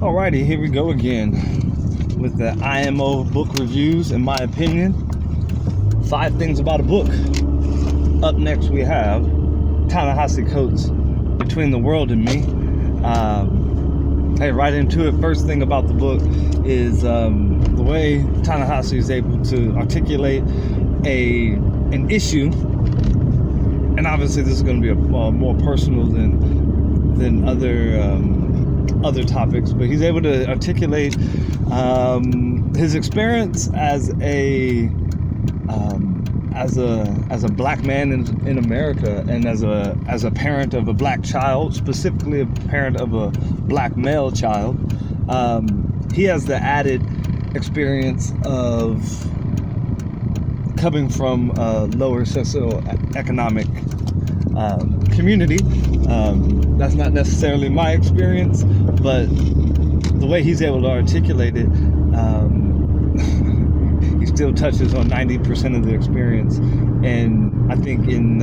Alrighty, here we go again with the IMO book reviews. In my opinion, 5 things about a book. Up next we have Ta-Nehisi Coates' Between the World and Me. Hey, right into it. First thing about the book is the way Ta-Nehisi is able to articulate an issue, and obviously this is going to be more personal than other topics, but he's able to articulate his experience as a black man in America, and as a parent of a black child, specifically a parent of a black male child. He has the added experience of coming from a lower socioeconomic community. That's not necessarily my experience, but the way he's able to articulate it, he still touches on 90% of the experience. And I think in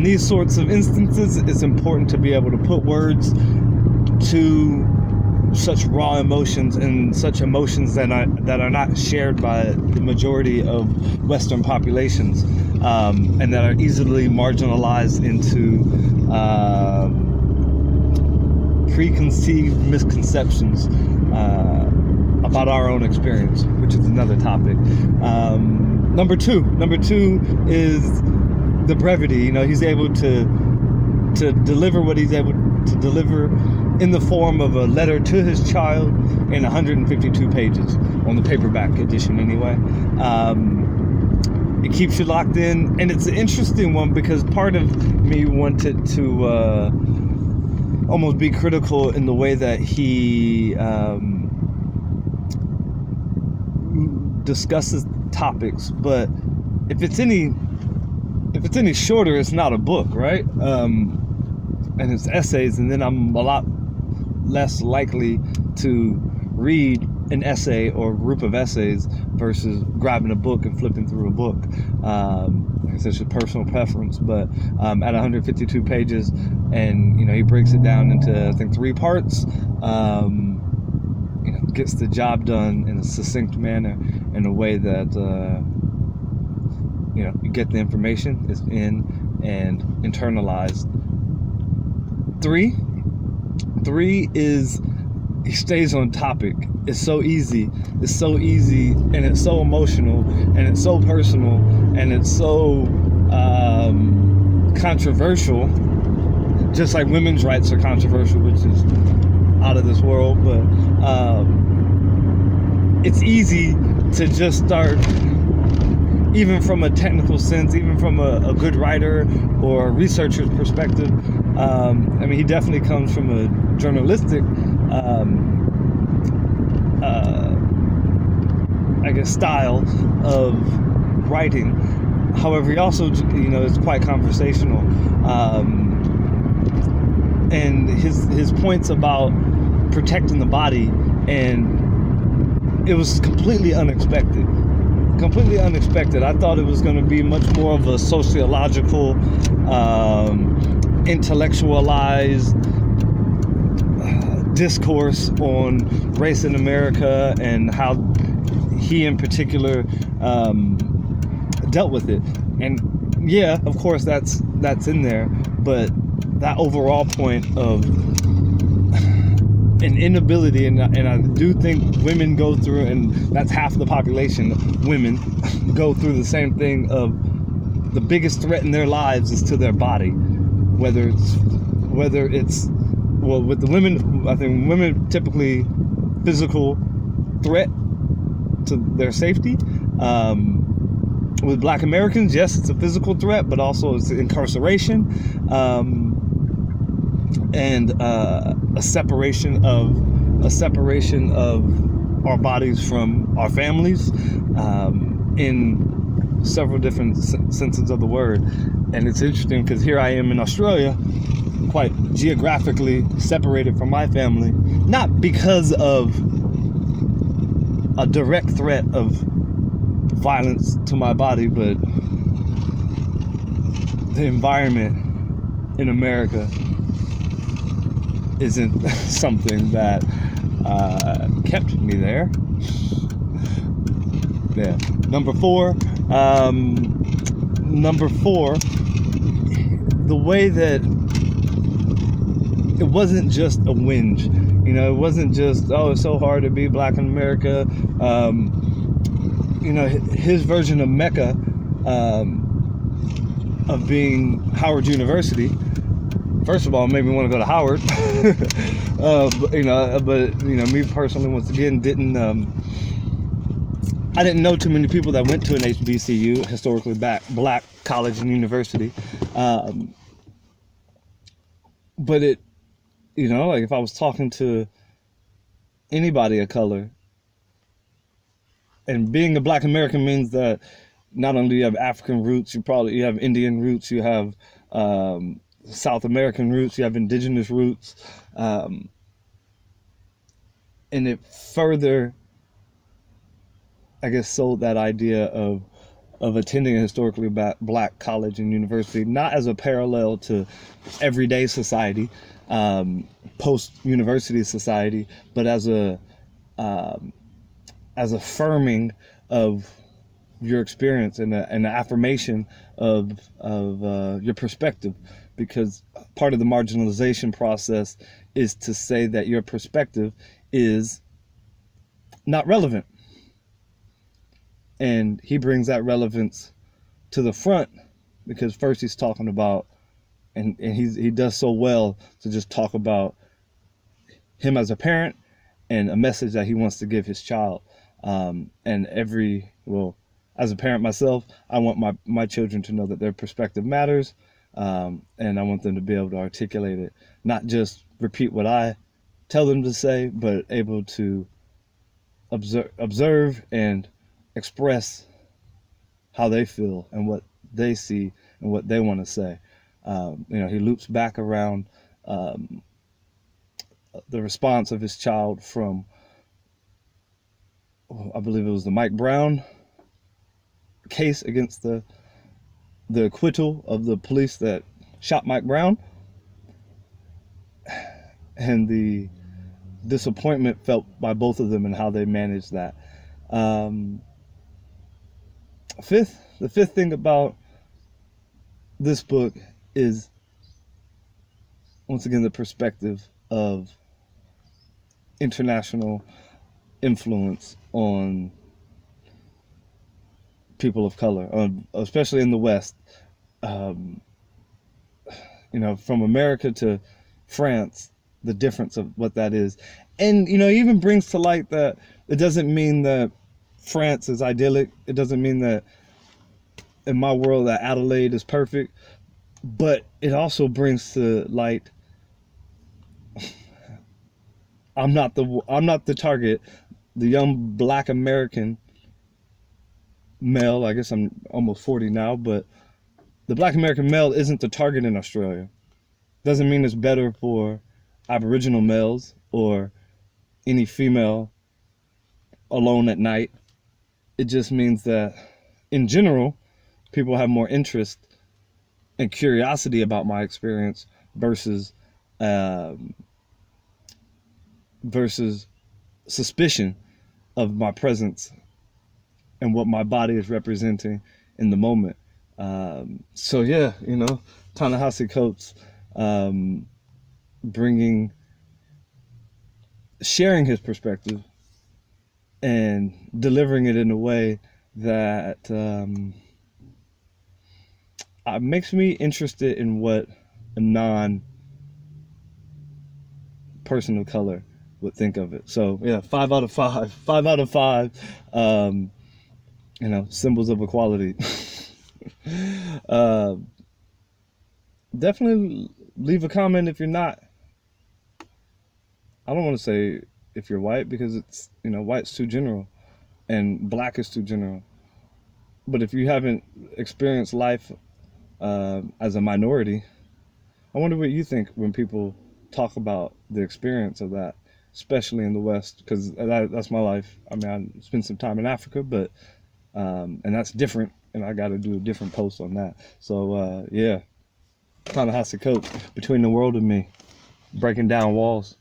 these sorts of instances, it's important to be able to put words to such raw emotions, and such emotions that are not shared by the majority of Western populations, and that are easily marginalized into preconceived misconceptions about our own experience, which is another topic. Number two is the brevity. You know, he's able to deliver what he's able to deliver in the form of a letter to his child in 152 pages, on the paperback edition anyway. It keeps you locked in, and it's an interesting one because part of me wanted to almost be critical in the way that he discusses topics, but if it's any shorter, it's not a book, right? And it's essays, and then I'm a lot less likely to read an essay or a group of essays versus grabbing a book and flipping through a book. It's just a personal preference, but at 152 pages, and he breaks it down into, I think, 3 parts. Gets the job done in a succinct manner, in a way that you get the information, it's in and internalized. 3 is he stays on topic. It's so easy, and it's so emotional, and it's so personal, and it's so controversial, just like women's rights are controversial, which is out of this world. But it's easy to just start, even from a technical sense, even from a good writer or a researcher's perspective. He definitely comes from a journalistic style of writing. However, he also, is quite conversational. And his points about protecting the body, and it was completely unexpected. I thought it was going to be much more of a sociological, intellectualized discourse on race in America, and how he in particular dealt with it. And yeah, of course that's in there, but that overall point of an inability, and I do think women go through, and that's half the population, women go through the same thing of the biggest threat in their lives is to their body, whether it's with the women, I think women typically physical threat to their safety. With Black Americans, yes, it's a physical threat, but also it's incarceration, and a separation of our bodies from our families, in several different senses of the word. And it's interesting because here I am in Australia, quite geographically separated from my family, not because of a direct threat of violence to my body, but the environment in America isn't something that kept me there. Yeah. Number four, the way that it wasn't just a whinge, you know, it wasn't just, oh, it's so hard to be black in America. You know, his version of Mecca, of being Howard University, first of all, made me want to go to Howard. But you know, me personally, once again, I didn't know too many people that went to an HBCU, historically black college and university. But it, you know, like if I was talking to anybody of color, and being a black American means that not only do you have African roots, you have Indian roots, you have South American roots, you have indigenous roots, and it further, I guess, sold that idea of attending a historically black college and university, not as a parallel to everyday society, post-university society, but as a affirming of your experience and an affirmation of your perspective, because part of the marginalization process is to say that your perspective is not relevant. And he brings that relevance to the front, because first he's talking about, and he does so well to just talk about him as a parent and a message that he wants to give his child. As a parent myself, I want my children to know that their perspective matters, and I want them to be able to articulate it, not just repeat what I tell them to say, but able to observe and express how they feel and what they see and what they want to say. You know, he loops back around the response of his child from, I believe it was the Mike Brown case against the acquittal of the police that shot Mike Brown, and the disappointment felt by both of them and how they managed that. The fifth thing about this book is, once again, the perspective of international influence on people of color, especially in the West. You know, from America to France, the difference of what that is. And, you know, he even brings to light that it doesn't mean that France is idyllic. It doesn't mean that in my world that Adelaide is perfect. But it also brings to light, I'm not the target. The young black American male, I guess I'm almost 40 now, but the black American male isn't the target in Australia. Doesn't mean it's better for Aboriginal males or any female alone at night. It just means that in general, people have more interest and curiosity about my experience versus suspicion of my presence and what my body is representing in the moment. So yeah, you know, Ta-Nehisi Coates sharing his perspective and delivering it in a way that makes me interested in what a non-person of color would think of it. So yeah, 5 out of 5. 5 out of 5. You know, symbols of equality. Definitely leave a comment if you're not. I don't want to say if you're white, because it's, you know, white's too general and black is too general. But if you haven't experienced life as a minority, I wonder what you think when people talk about the experience of that, especially in the West, because that's my life. I mean, I spent some time in Africa, but and that's different, and I got to do a different post on that. So yeah, Ta-Nehisi Coates, Between the World and Me. breaking down walls.